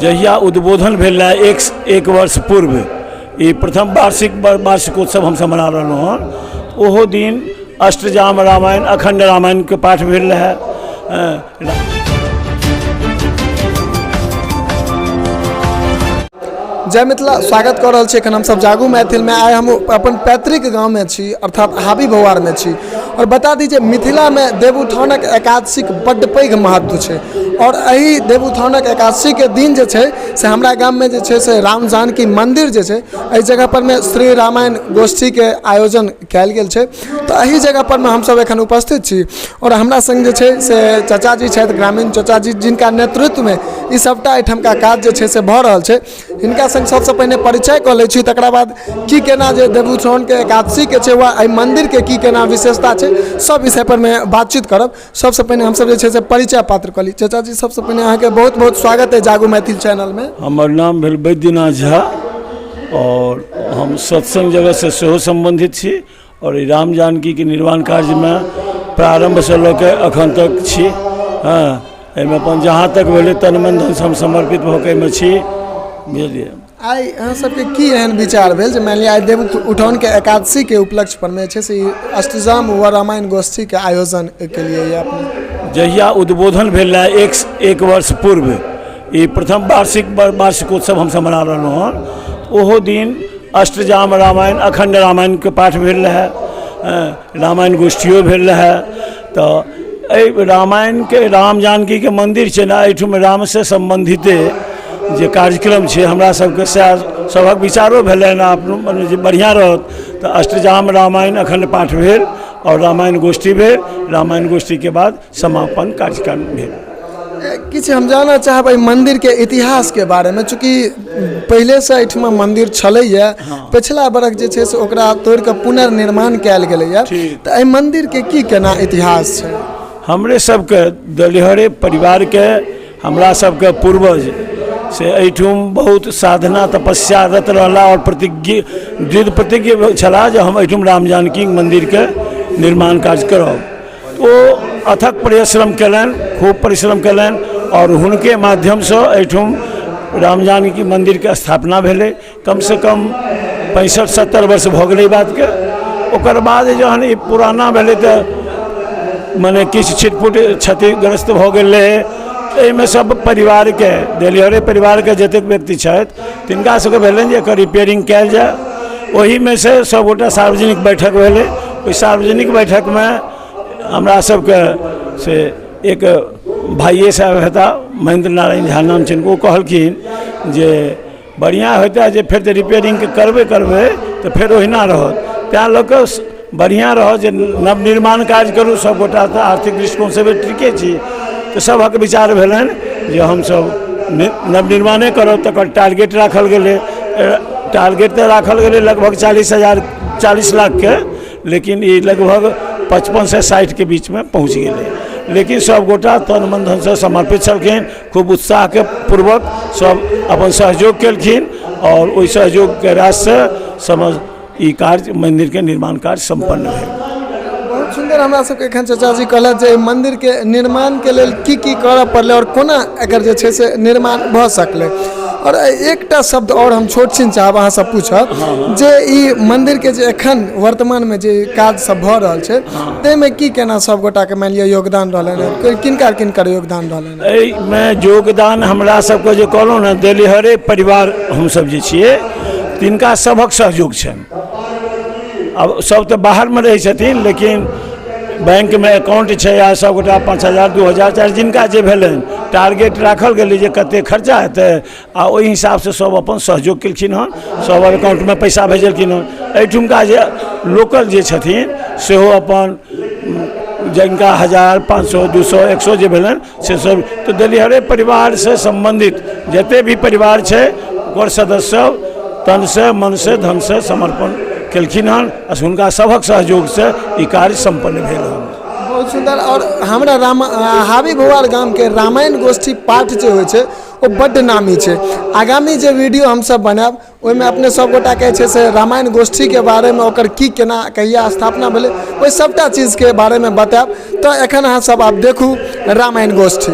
जहिया उद्बोधन भेल एक वर्ष पूर्व ये प्रथम वार्षिकोत्सव हम मना रहा हँ। ओहो दिन अष्टजाम रामायण अखंड रामायण के पाठ भेल रहा। जय मिथिला, स्वागत कर रहा छी। हम सब जागू मैथिल में आए हम अपन पैतृक गाँव में छी, अर्थात हावी भवार में छी। और बता दीजिए मिथिला में देवउठानक एकादशी के बड्ड पैघ महत्व है। और यही देवउठानक एकादशी के दिन जे छे से हमरा गाम में जे छे से राम जानकी मंदिर जे छे एहि जगह पर में श्री रामायण गोष्ठी के आयोजन कैल गेल छे। तो यही जगह पर में हम सब एखन उपस्थित छी और हमरा संग जे छे से चाचा जी छथि, ग्रामीण चाचा जी, जिनका नेतृत्व में ई सबटा एहिठाम का काज जे छे से भ रहल छे। हिनका संग सबसे पहले परिचय क लै छी, तकरा बाद की केना जे देवउठान के एकादशी के छे वा एहि मंदिर के की केना विशेषता छे सब विषय पर मैं बातचीत करब। सबसे पहले हम सब जे छे से परिचय पात्र क ली। चाचा जी, सबसे पहले अहाँ के बहुत बहुत स्वागत है जागू मैथिल चैनल में। हमर नाम भेल वैद्यनाथ झा और हम सत्संग जगत से सेहो संबंधित छी और राम जानकी के निर्माण कार्य में प्रारंभ से लऽ अखन तक छी। हाँ, एहिमे अपन जहाँ तक भेले तन मन धन हम समर्पित भऽ के छी। बुझलिए आई अहाँ सबके की एहन विचार भेल जे मान लिअ आइ देवउठान के एकादशी के उपलक्ष्य पर में छे से अष्टजाम व रामायण गोष्ठी के आयोजन के लिए ये अपने जहिया उद्बोधन भेल एक वर्ष पूर्व ये प्रथम वार्षिकोत्सव हम मना रहा हँ। ओहो दिन अष्टजाम रामायण अखंड रामायण के पाठ भेल रहा, रामायण गोष्ठियों भेल रहा। तो रामायण के राम जानकी के मंदिर है ना, एहिठुम राम से संबंधित जे कार्यक्रम है हमरा सबके सबक विचारो भेल ना बढ़िया रहत। तो अष्टजाम रामायण अखंड पाठ भेल और रामायण गोष्ठी भेल। रामायण गोष्ठी के बाद समापन कार्यक्रम भेल। किछ हम जानना चाहब मंदिर के इतिहास के बारे में, चूँकि पहले से एहिठमा मंदिर छलैया। हाँ। पिछला बरख जे छे से ओकरा तोड़ के पुनर्निर्माण कैल गेलैया। तो एहि मंदिर के की केना इतिहास है? हमरे सबके दलिहरे परिवार के हमरा सबके पूर्वज से एहिठुम बहुत साधना तपस्या रत रहला और दृढ़ प्रतिज्ञ छला जो हम एहिठुम राम जानकी मंदिर के निर्माण कार्य करब। तो अथक परिश्रम कलन, खूब परिश्रम कलन और उनके माध्यम से एहिठुम राम जानकी मंदिर के स्थापना भेले। कम से कम 65-70 वर्ष भ गेलै बात के। ओकर बाद जहन ई पुराना भेले तो माने किछ छिटपुट क्षतिग्रस्त भ गेलै। एहिमे सब परिवार के दलिहरे परिवार के जतेक व्यक्ति छथि तिनका सबके भेलनि जे एकर रिपेयरिंग कैल जाए। ओही में से सब गोटा सार्वजनिक बैठक भेलै। ओहि सार्वजनिक बैठक में हमरा सबके से एक भाइये साहब हेता महेंद्र नारायण झा नाम छनि, ओ कहलखिन जे बढ़िया होता जे फिर तो रिपेयरिंग करबे तो फिर ओहिना रहत। तैं लऽ कऽ बढ़िया रह जे नवनिर्माण कार्य करूँ। सब गोटा तो आर्थिक दृष्टिकोण से भी ठीके छी। तो सबक विचार भेलनि जे हम सब नवनिर्माणे करब। तकर टारगेट राखल गेलै। टारगेट तो राखल गेलै लगभग 40 लाख के, लेकिन ये लगभग 55 से 60 के बीच में पहुँच गए। लेकिन सब गोटा तन मन धन से समर्पित छलखिन, खूब उत्साह के पूर्वक सब अपन सहयोग केलखिन और ओहि सहयोग के राशि से समझ ई कार्य मंदिर के निर्माण कार्य संपन्न भेल। बहुत सुंदर हमरा सबके एखन चाचा जी कहलथि जे मंदिर के निर्माण के लेल की करऽ पड़लै और कोना एकर जे छे से निर्माण भ सकलै। और एकटा शब्द और हम छोट छिन चाहब अहाँ सब पूछब जे ई मंदिर के जे एखन वर्तमान में जे काज सब भ रहल छे तै में की केना सब गोटा के मान लिअ योगदान रहलनि, किनकर योगदान रहलनि? एहि में योगदान हमरा सबके जे कहलहुँ ने दलिहरे परिवार हम सब जे छियै तिनका सबक सहयोग छनि। अब सब तो बाहर में रहे छथिन, लेकिन बैंक में अकाउंट है या सब गोटा 5000 2000 चाहे जिनका जे भेलन टारगेट राखल गेलै जे कते खर्चा हेतै आ ओहि हिसाब से सब अपन सहयोग केलखिन हन। सब अकाउंट में पैसा भेजलखिन हन। एहिठुमका जे लोकल जे छथिन सेहो अपन जिनका 1000 500 200 100 जे भेलन से सब। तो दलिहरे परिवार से संबंधित जते भी परिवार है ओकर सदस्य तन से मन से धन से समर्पण केलखिन हन। हुनका सबक सहयोग से ई कार्य संपन्न भेल हन। बहुत सुंदर। और हमरा हावी भवार गाम के रामायण गोष्ठी पाठ जो होय छे वो बड्ड नामी छे। आगामी जो वीडियो हम सब बनाब ओहि में अपने सब गोटा कहे छे से रामायण गोष्ठी के बारे में ओकर की केना कहिया स्थापना भेले ओहि सबटा चीज के बारे में बताब। तो एखन अहाँ सब आप देखू रामायण गोष्ठी।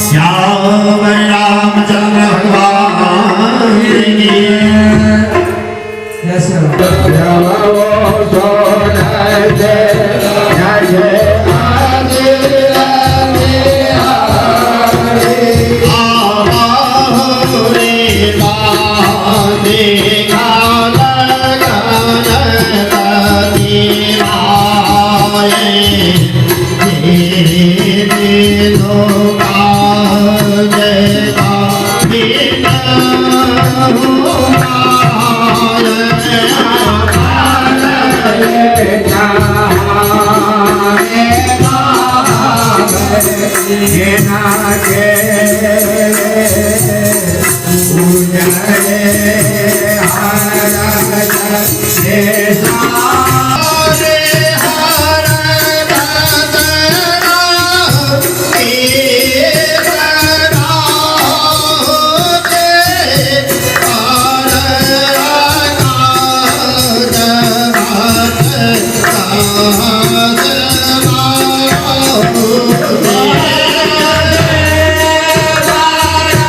श्याम रामचंद्र भगवान की Bye.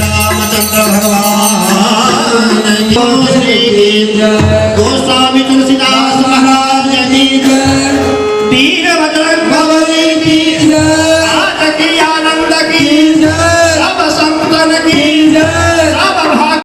रामचंद्र भगवान की गोस्वामी तुलसी